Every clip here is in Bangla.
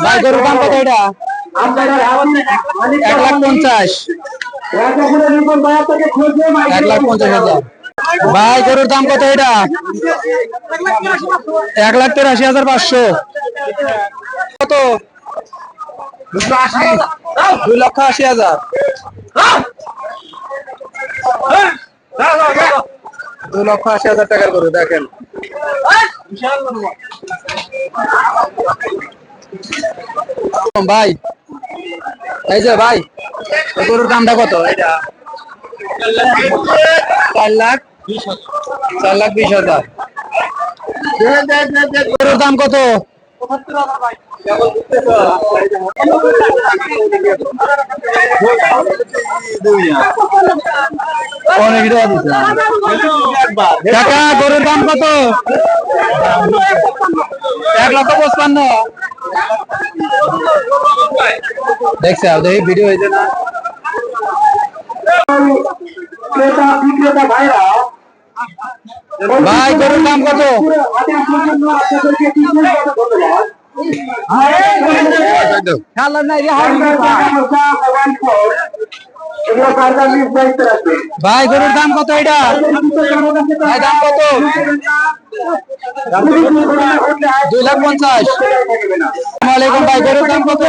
ভাই গরুর দাম কত এটা? 1,50,000। 1,50,000। ভাই গরুর দাম কত এটা? 1,83,500। কত? 2,80,000। 2,80,000 টাকার গরু দেখেন। ভাই এই যে ভাই গরুর দামটা কত এটা? 4,20,000। গরুর দাম কত? কাকা গরুর দাম কত? 1,55,000। দেখছে দেখি ভিডিও হয়েছে না? ভাই গরুর দাম কত? ভাই গরুর দাম কত এটা? ভাই দাম কত? 2,50,000। আসসালামাইকুম ভাই গরুর দাম কত?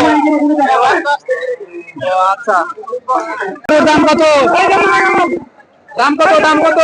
আচ্ছা গরুর দাম কত? দাম কত?